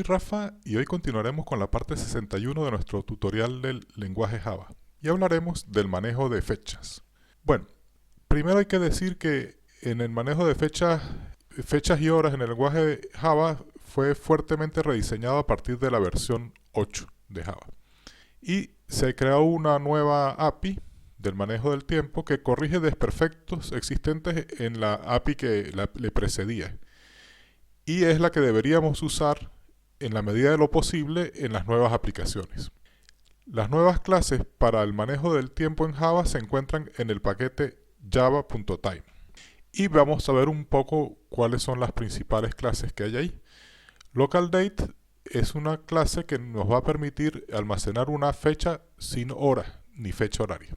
Rafa y hoy continuaremos con la parte 61 de nuestro tutorial del lenguaje Java y hablaremos del manejo de fechas. Bueno, primero hay que decir que en el manejo de fechas y horas en el lenguaje de Java fue fuertemente rediseñado a partir de la versión 8 de Java. Y se creó una nueva API del manejo del tiempo que corrige desperfectos existentes en la API que le precedía. Y es la que deberíamos usar en la medida de lo posible en las nuevas aplicaciones. Las nuevas clases para el manejo del tiempo en Java se encuentran en el paquete java.time. Y vamos a ver un poco cuáles son las principales clases que hay ahí. LocalDate es una clase que nos va a permitir almacenar una fecha sin hora ni fecha horaria.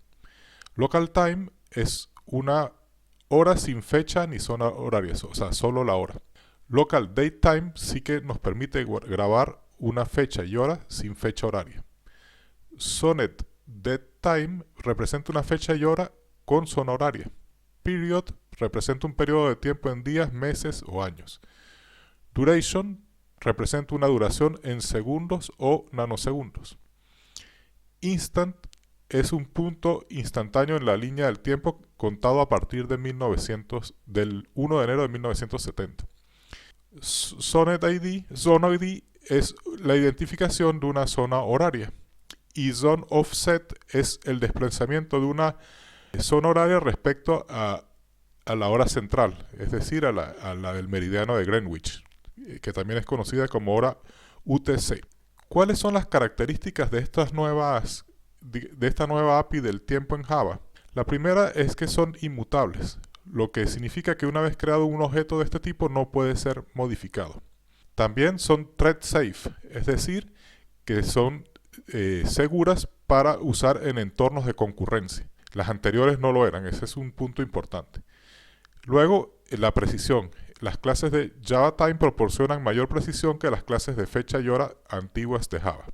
LocalTime es una hora sin fecha ni zona horaria, o sea, solo la hora. LocalDateTime sí que nos permite grabar una fecha y hora sin fecha horaria. SonetDateTime representa una fecha y hora con zona horaria. Period representa un periodo de tiempo en días, meses o años. Duration representa una duración en segundos o nanosegundos. Instant es un punto instantáneo en la línea del tiempo contado a partir de del 1 de enero de 1970. Zone ID es la identificación de una zona horaria y Zone Offset es el desplazamiento de una zona horaria respecto a la hora central, es decir, a la del meridiano de Greenwich, que también es conocida como hora UTC. ¿Cuáles son las características de esta nueva API del tiempo en Java? La primera es que son inmutables, lo que significa que una vez creado un objeto de este tipo no puede ser modificado. También son thread safe, es decir, que son seguras para usar en entornos de concurrencia. Las anteriores no lo eran, ese es un punto importante. Luego, la precisión. Las clases de JavaTime proporcionan mayor precisión que las clases de fecha y hora antiguas de Java.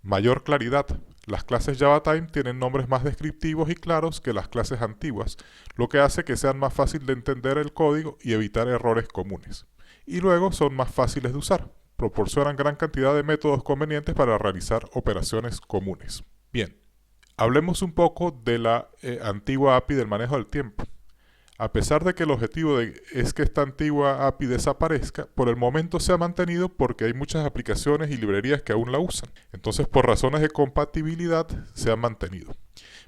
Mayor claridad. Las clases JavaTime tienen nombres más descriptivos y claros que las clases antiguas, lo que hace que sean más fácil de entender el código y evitar errores comunes. Y luego son más fáciles de usar. Proporcionan gran cantidad de métodos convenientes para realizar operaciones comunes. Bien, hablemos un poco de la antigua API del manejo del tiempo. A pesar de que el objetivo es que esta antigua API desaparezca, por el momento se ha mantenido porque hay muchas aplicaciones y librerías que aún la usan. Entonces, por razones de compatibilidad, se ha mantenido.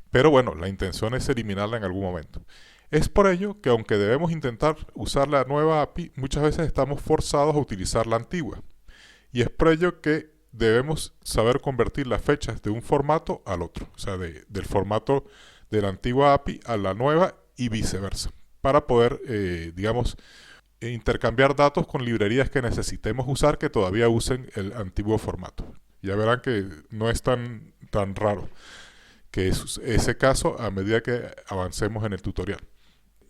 Pero bueno, la intención es eliminarla en algún momento. Es por ello que aunque debemos intentar usar la nueva API, muchas veces estamos forzados a utilizar la antigua. Y es por ello que debemos saber convertir las fechas de un formato al otro. O sea, del formato de la antigua API a la nueva y viceversa, para poder, intercambiar datos con librerías que necesitemos usar que todavía usen el antiguo formato. Ya verán que no es tan raro que es ese caso a medida que avancemos en el tutorial.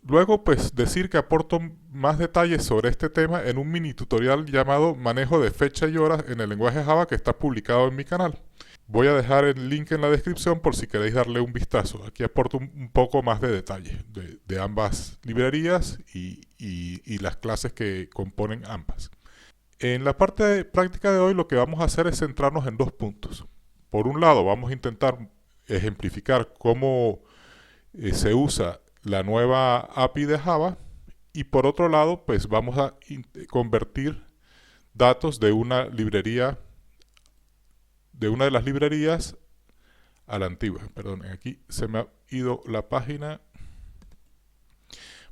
Luego, pues, decir que aporto más detalles sobre este tema en un mini tutorial llamado Manejo de fecha y horas en el lenguaje Java que está publicado en mi canal. Voy a dejar el link en la descripción por si queréis darle un vistazo. Aquí aporto un poco más de detalle de ambas librerías y las clases que componen ambas. En la parte práctica de hoy lo que vamos a hacer es centrarnos en dos puntos. Por un lado, vamos a intentar ejemplificar cómo se usa la nueva API de Java y por otro lado, pues vamos a convertir datos de una librería de las librerías a la antigua. Perdón, aquí se me ha ido la página.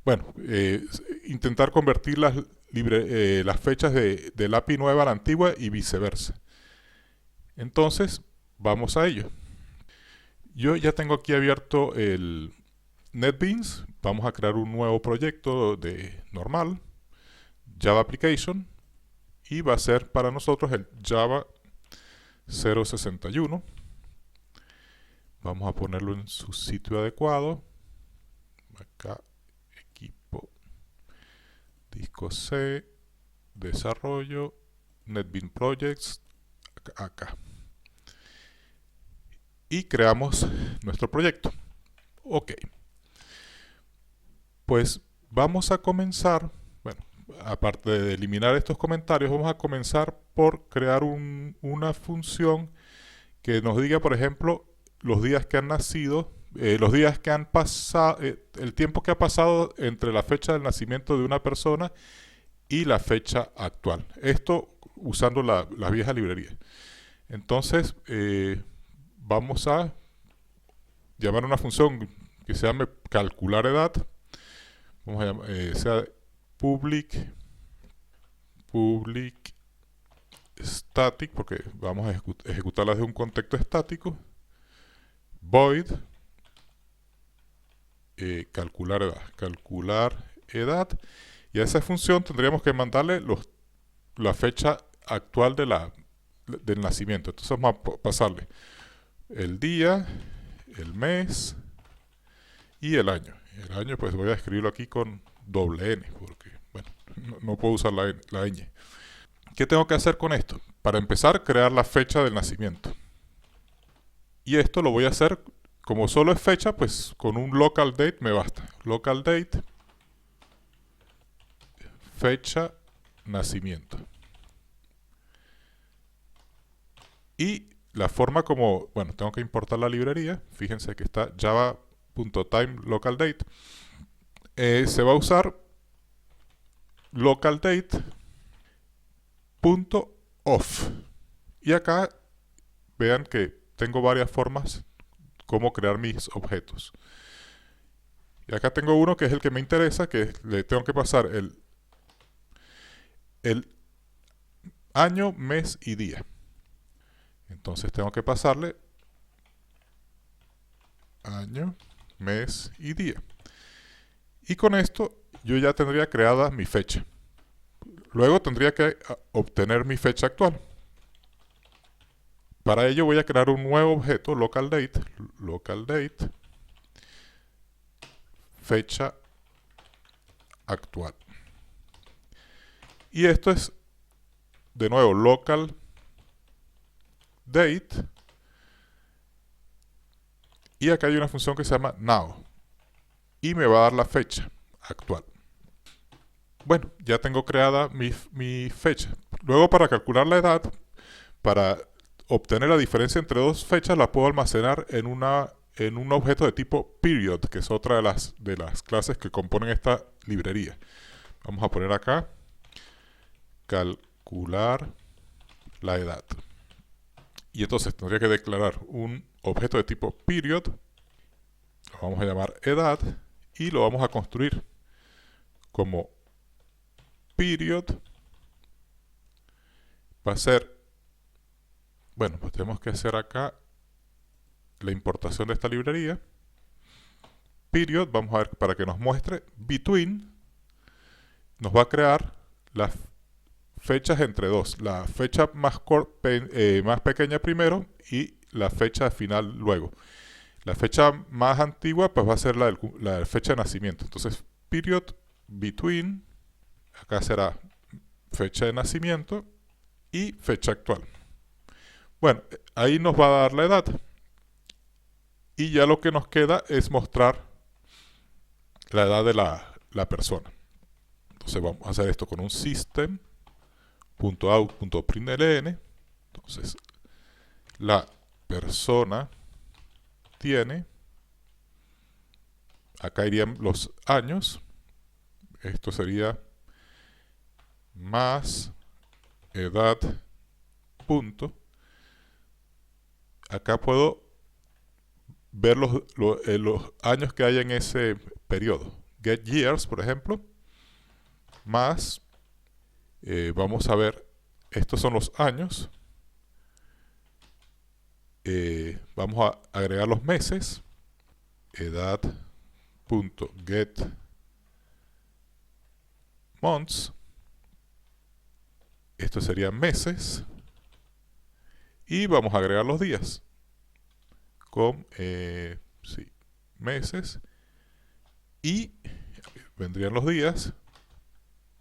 Bueno, intentar convertir las fechas de la API nueva a la antigua y viceversa. Entonces, vamos a ello. Yo ya tengo aquí abierto el NetBeans. Vamos a crear un nuevo proyecto de normal, Java Application, y va a ser para nosotros el Java 061. Vamos a ponerlo en su sitio adecuado. Acá, equipo, disco C, desarrollo, NetBeans Projects, acá. Y creamos nuestro proyecto. Ok. Pues vamos a comenzar. Bueno, aparte de eliminar estos comentarios, vamos a comenzar por crear una función que nos diga, por ejemplo, los días que han nacido, los días que han pasado, el tiempo que ha pasado entre la fecha del nacimiento de una persona y la fecha actual. Esto usando la vieja librería. Entonces, vamos a llamar una función que se llame calcular edad. Vamos a llamar, sea public static, porque vamos a ejecutarla desde un contexto estático. Void calcular edad, y a esa función tendríamos que mandarle la fecha actual del nacimiento. Entonces vamos a pasarle el día, el mes y el año. El año pues voy a escribirlo aquí con doble N, porque bueno, no puedo usar la ñ. ¿Qué tengo que hacer con esto? Para empezar, crear la fecha del nacimiento. Y esto lo voy a hacer, como solo es fecha, pues con un local date me basta. Local date, fecha, nacimiento. Y la forma como, bueno, tengo que importar la librería. Fíjense que está java.timeLocalDate. Se va a usar localDate.off. Y acá vean que tengo varias formas cómo crear mis objetos. Y acá tengo uno que es el que me interesa, que le tengo que pasar el año, mes y día. Entonces tengo que pasarle año, mes y día. Y con esto yo ya tendría creada mi fecha. Luego tendría que obtener mi fecha actual. Para ello voy a crear un nuevo objeto, localDate, fecha actual. Y esto es, de nuevo, localDate, y acá hay una función que se llama now, y me va a dar la fecha actual. Bueno, ya tengo creada mi fecha. Luego, para calcular la edad, para obtener la diferencia entre dos fechas, la puedo almacenar en un objeto de tipo period, que es otra de las clases que componen esta librería. Vamos a poner acá calcular la edad. Y entonces tendría que declarar un objeto de tipo period, lo vamos a llamar edad, y lo vamos a construir como period. Va a ser, bueno, pues tenemos que hacer acá la importación de esta librería. Period, vamos a ver, para que nos muestre between, nos va a crear las fechas entre dos, la fecha más pequeña primero y la fecha final luego. La fecha más antigua pues va a ser la fecha de nacimiento. Entonces period between, acá será fecha de nacimiento y fecha actual. Bueno, ahí nos va a dar la edad. Y ya lo que nos queda es mostrar la edad de la persona. Entonces vamos a hacer esto con un system.out.println. Entonces, la persona tiene, acá irían los años, esto sería más edad punto. Acá puedo ver los años que hay en ese periodo. Get years, por ejemplo, más, vamos a ver, estos son los años. Vamos a agregar los meses, edad.get months, esto serían meses, y vamos a agregar los días con meses, y vendrían los días,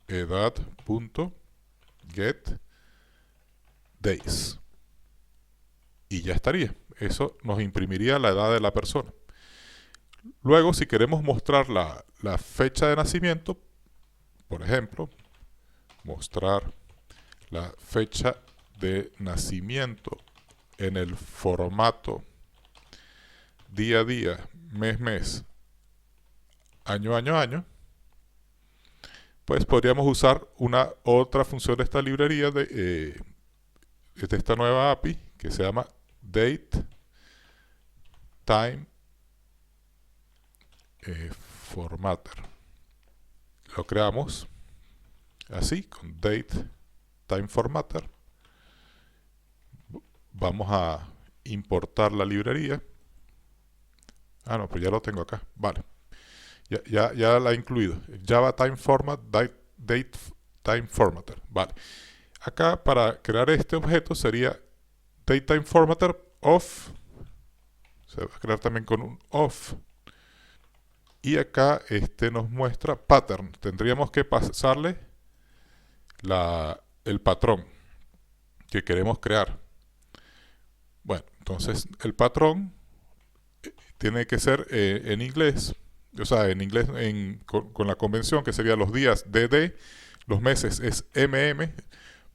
edad.get days, y ya estaría. Eso nos imprimiría la edad de la persona. Luego, si queremos mostrar la fecha de nacimiento, por ejemplo, mostrar la fecha de nacimiento en el formato día a día, mes, año, pues podríamos usar una otra función de esta librería de esta nueva API que se llama Date Time Formatter. Lo creamos así, con Date Time Formatter. Vamos a importar la librería. Ah, no, pues ya lo tengo acá. Vale. Ya la he incluido. Java Time Format, Date Time Formatter. Vale. Acá para crear este objeto sería DateTime Formatter of. Se va a crear también con un of. Y acá nos muestra pattern. Tendríamos que pasarle el patrón que queremos crear. Bueno, entonces el patrón tiene que ser en inglés. O sea, en inglés con la convención que sería los días DD, los meses es MM,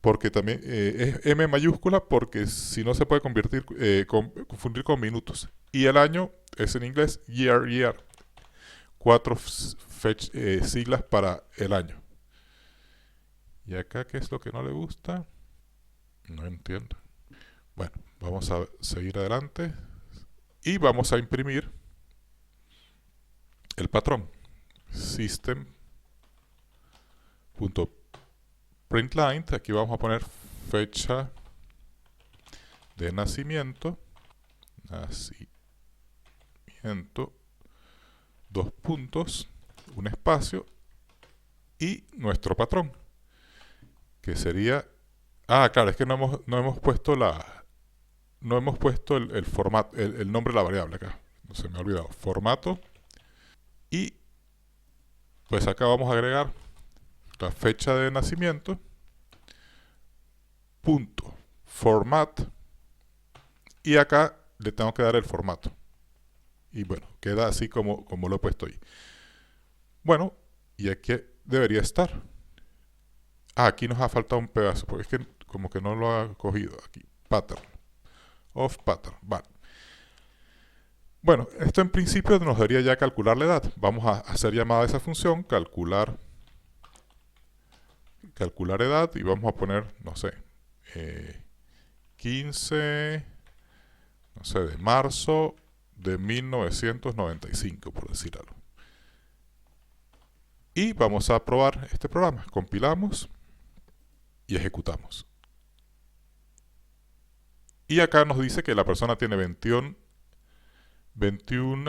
porque también es M mayúscula porque si no se puede confundir con minutos. Y el año es en inglés year. 4 siglas para el año. ¿Y acá qué es lo que no le gusta? No entiendo. Bueno, vamos a seguir adelante y vamos a imprimir el patrón. System.println. Aquí vamos a poner fecha de nacimiento, 2 puntos, un espacio y nuestro patrón, que sería, claro, es que no hemos puesto el formato, el nombre de la variable acá, no se me ha olvidado, formato, y pues acá vamos a agregar la fecha de nacimiento, punto format, y acá le tengo que dar el formato. Y bueno, queda así como lo he puesto ahí. Bueno, y aquí debería estar. Aquí nos ha faltado un pedazo, porque es que como que no lo ha cogido aquí. Pattern. Of pattern. Vale. Bueno, esto en principio nos debería ya calcular la edad. Vamos a hacer llamada a esa función, calcular edad, y vamos a poner, no sé, 15, no sé, de marzo de 1995, por decir algo. Y vamos a probar este programa. Compilamos y ejecutamos. Y acá nos dice que la persona tiene 21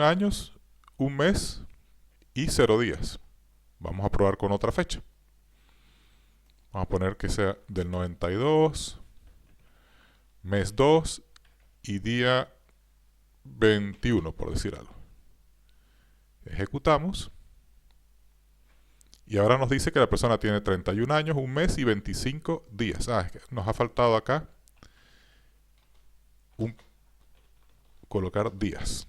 años, un mes y 0 días. Vamos a probar con otra fecha. Vamos a poner que sea del 92, mes 2 y día 21, por decir algo. Ejecutamos. Y ahora nos dice que la persona tiene 31 años, un mes y 25 días. Es que nos ha faltado acá colocar días.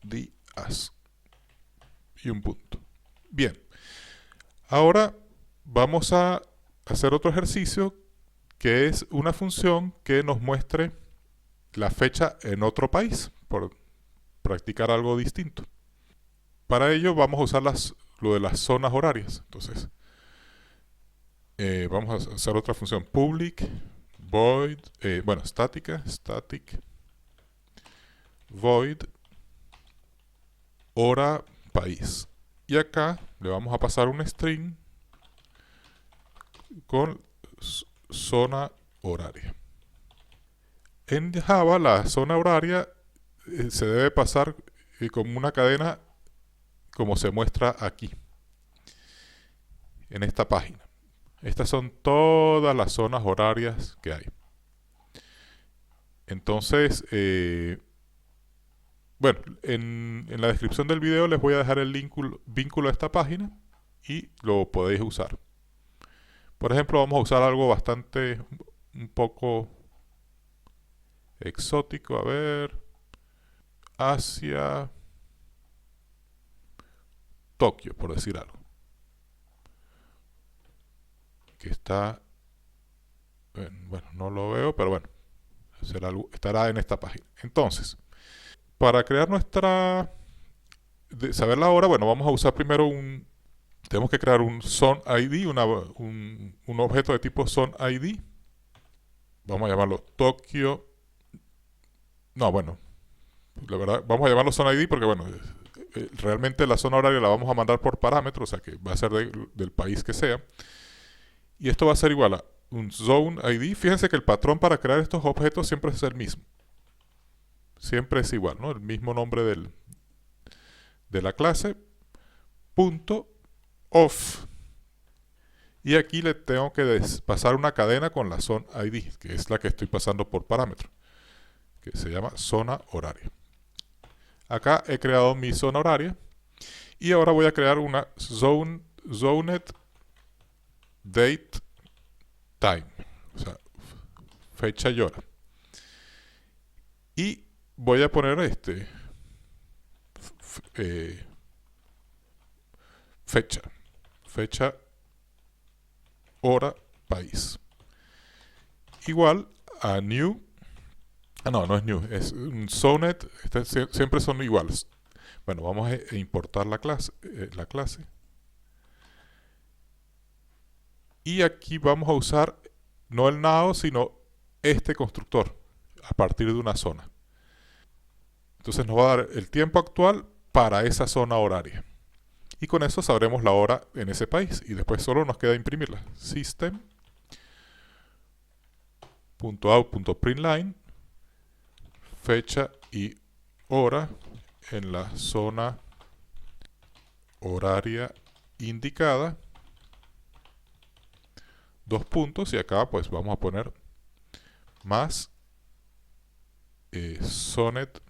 Días. Y un punto. Bien. Ahora vamos a hacer otro ejercicio que es una función que nos muestre la fecha en otro país, por practicar algo distinto. Para ello vamos a usar lo de las zonas horarias. Entonces, vamos a hacer otra función, public void, static void hora país. Y acá le vamos a pasar un string con zona horaria. En Java la zona horaria se debe pasar como una cadena como se muestra aquí en esta página. Estas son todas las zonas horarias que hay. Entonces, bueno, en la descripción del video les voy a dejar el vínculo a esta página y lo podéis usar. Por ejemplo, vamos a usar algo un poco exótico. A ver, Asia, Tokio, por decir algo. que está, bueno, no lo veo, pero bueno, estará en esta página. Entonces, para crear saber la hora, bueno, vamos a usar primero tenemos que crear un SonID, un objeto de tipo SonID. Vamos a llamarlo Tokio. No, bueno, la verdad, vamos a llamarlo SonID porque, bueno, realmente la zona horaria la vamos a mandar por parámetros, o sea que va a ser del país que sea. Y esto va a ser igual a un Zone ID. Fíjense que el patrón para crear estos objetos siempre es el mismo. Siempre es igual, ¿no? El mismo nombre de la clase. Punto off. Y aquí le tengo que pasar una cadena con la zona ID, que es la que estoy pasando por parámetro, que se llama zona horaria. Acá he creado mi zona horaria y ahora voy a crear una zoned date time, o sea, fecha y hora. Y voy a poner fecha, hora, país. Igual a new. No es new, es un zoned, siempre son iguales. Bueno, vamos a importar la clase. Y aquí vamos a usar no el now, sino este constructor a partir de una zona. Entonces nos va a dar el tiempo actual para esa zona horaria. Y con eso sabremos la hora en ese país. Y después solo nos queda imprimirla. System.out.println, fecha y hora en la zona horaria indicada. Dos puntos y acá pues vamos a poner más Sonnet.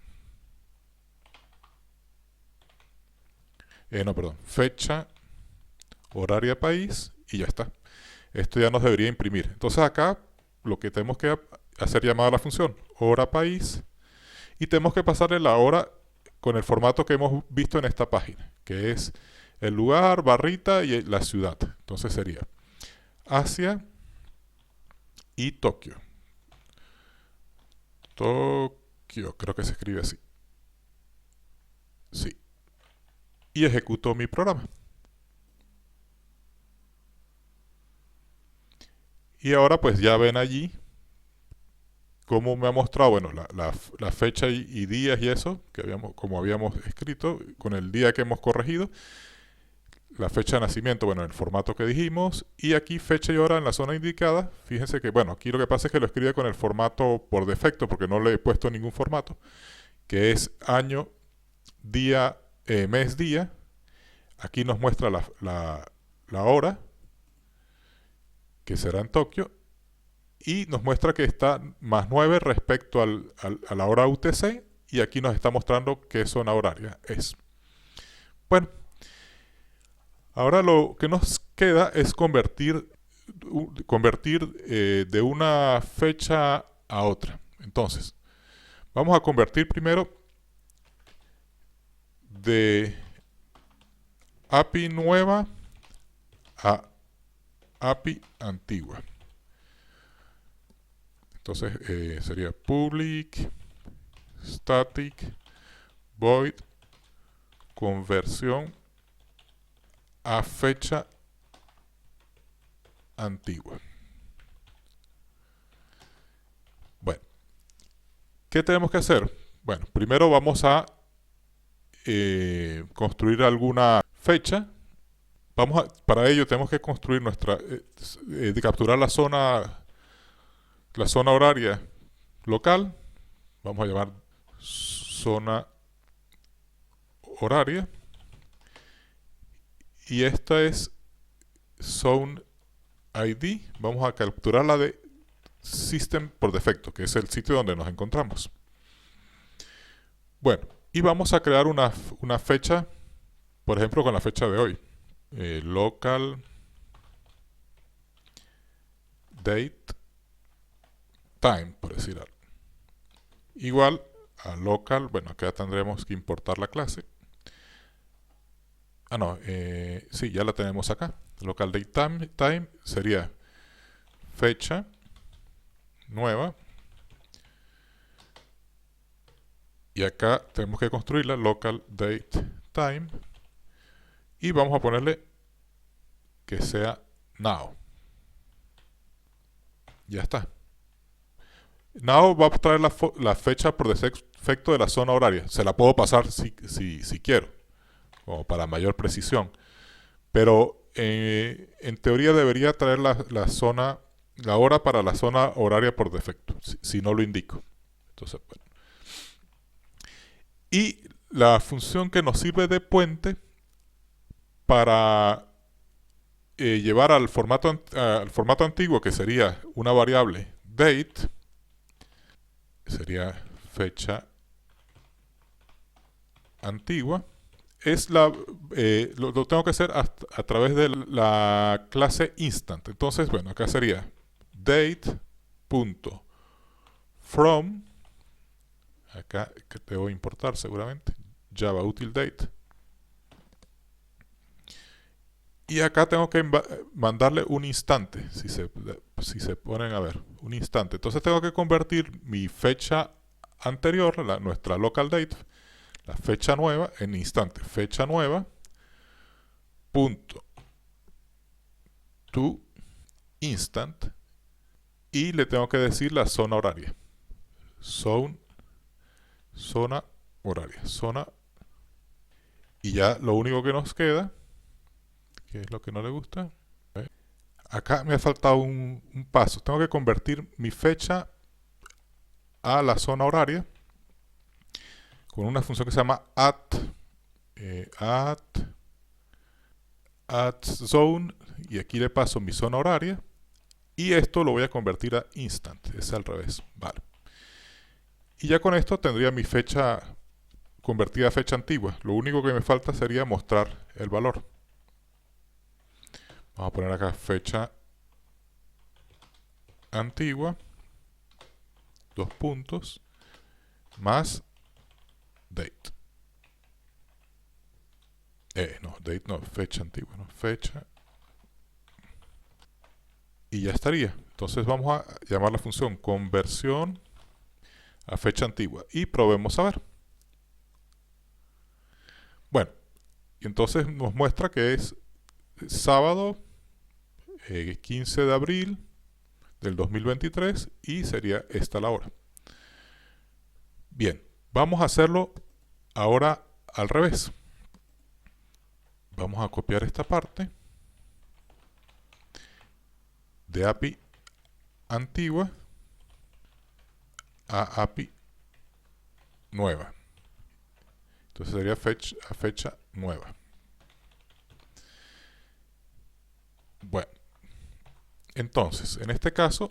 Fecha, horaria país y ya está. Esto ya nos debería imprimir. Entonces acá lo que tenemos que hacer llamada a la función hora país y tenemos que pasarle la hora con el formato que hemos visto en esta página, que es el lugar, barrita y la ciudad. Entonces sería Asia y Tokio. Tokio, creo que se escribe así. Sí. Y ejecuto mi programa. Y ahora pues ya ven allí cómo me ha mostrado, bueno, la fecha y días y eso, como habíamos escrito, con el día que hemos corregido, la fecha de nacimiento, bueno, en el formato que dijimos, y aquí fecha y hora en la zona indicada. Fíjense que, bueno, aquí lo que pasa es que lo escribe con el formato por defecto, porque no le he puesto ningún formato, que es año, día, mes, día. Aquí nos muestra la hora, que será en Tokio, y nos muestra que está más 9 respecto a la hora UTC, y aquí nos está mostrando qué zona horaria es. Bueno, ahora lo que nos queda es convertir de una fecha a otra. Entonces, vamos a convertir primero de API nueva a API antigua. Entonces sería public static void conversión a fecha antigua. Bueno, ¿qué tenemos que hacer? Bueno, primero vamos a construir alguna fecha. Para ello tenemos que construir capturar la zona horaria local. Vamos a llamar zona horaria. Y esta es Zone ID. Vamos a capturar la de System por defecto, que es el sitio donde nos encontramos. Bueno, y vamos a crear una fecha, por ejemplo, con la fecha de hoy. Local date time, por decir algo. Igual a local, bueno, acá tendremos que importar la clase. Sí, ya la tenemos acá. Local date time sería fecha nueva. Y acá tenemos que construirla, local date time. Y vamos a ponerle que sea now. Ya está. Now va a traer la fecha por defecto de la zona horaria. Se la puedo pasar si quiero, como para mayor precisión. Pero en teoría debería traer la hora para la zona horaria por defecto, si no lo indico. Entonces, bueno. Y la función que nos sirve de puente para llevar al formato antiguo, que sería una variable date, sería fecha antigua, lo tengo que hacer a través de la clase instant. Entonces, bueno, acá sería date.from, acá que debo importar seguramente, Java util date. Y acá tengo que mandarle un instante, si se ponen a ver, un instante. Entonces tengo que convertir mi fecha anterior, nuestra local date, la fecha nueva, en instante. Fecha nueva, punto, to instant, y le tengo que decir la zona horaria. Zona horaria. Y ya lo único que nos queda, que es lo que no le gusta, acá me ha faltado un paso. Tengo que convertir mi fecha a la zona horaria con una función que se llama zone, y aquí le paso mi zona horaria, y esto lo voy a convertir a instant, es al revés, vale. Y ya con esto tendría mi fecha convertida a fecha antigua. Lo único que me falta sería mostrar el valor. Vamos a poner acá fecha antigua, dos puntos, más date. Date no, fecha antigua, no, fecha. Y ya estaría. Entonces vamos a llamar la función conversión a fecha antigua y probemos a ver. Bueno, y entonces nos muestra que es sábado 15 de abril del 2023 y sería esta la hora. Bien, vamos a hacerlo ahora al revés. Vamos a copiar esta parte de API antigua a API nueva. Entonces sería fecha nueva. Bueno, entonces, en este caso,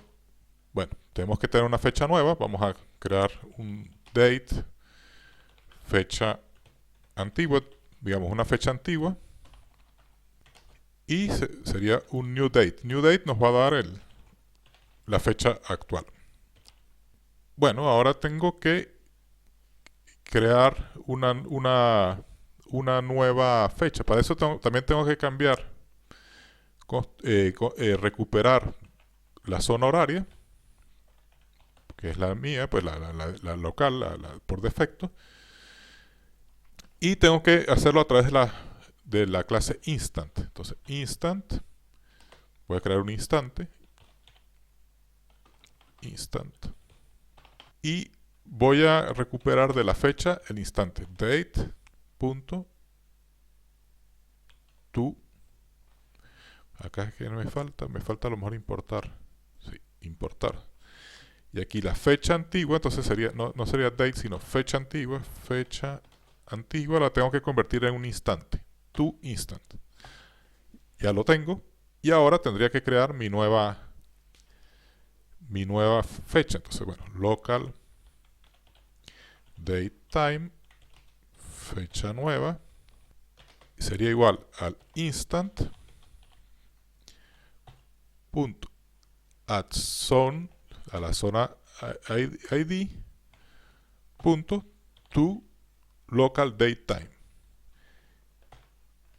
bueno, tenemos que tener una fecha nueva. Vamos a crear un date, fecha antigua, digamos una fecha antigua. Y sería un new date. New date nos va a dar la fecha actual. Bueno, ahora tengo que crear una nueva fecha. Para eso también tengo que cambiar, recuperar la zona horaria, que es la mía, pues la local, por defecto. Y tengo que hacerlo a través de la clase instant. Entonces, instant, voy a crear un instante, instant, y voy a recuperar de la fecha el instante, date.to. Acá es que me falta a lo mejor importar. Sí, importar. Y aquí la fecha antigua, entonces sería, no sería date, sino fecha antigua. Fecha antigua la tengo que convertir en un instante. To instant. Ya lo tengo. Y ahora tendría que crear mi nueva fecha. Entonces, bueno, local date time, fecha nueva, sería igual al instant punto add zone, a la zona ID, punto to local date time.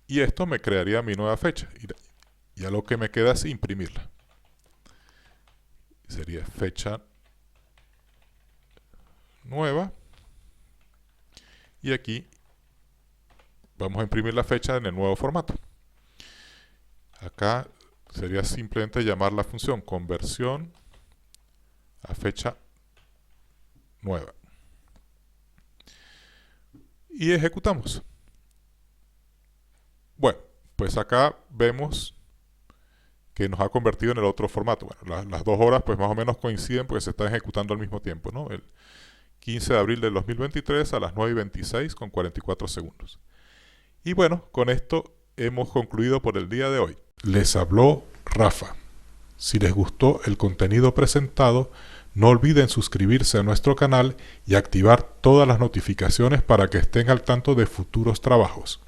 Y esto me crearía mi nueva fecha. Y ya lo que me queda es imprimirla. sería fecha nueva, y aquí vamos a imprimir la fecha en el nuevo formato. Acá sería simplemente llamar la función conversión a fecha nueva y ejecutamos. Bueno, pues acá vemos que nos ha convertido en el otro formato. Bueno, las 2 horas pues más o menos coinciden porque se están ejecutando al mismo tiempo, ¿no? El 15 de abril del 2023 a las 9:26 con 44 segundos. Y bueno, con esto hemos concluido por el día de hoy. Les habló Rafa. Si les gustó el contenido presentado, no olviden suscribirse a nuestro canal y activar todas las notificaciones para que estén al tanto de futuros trabajos.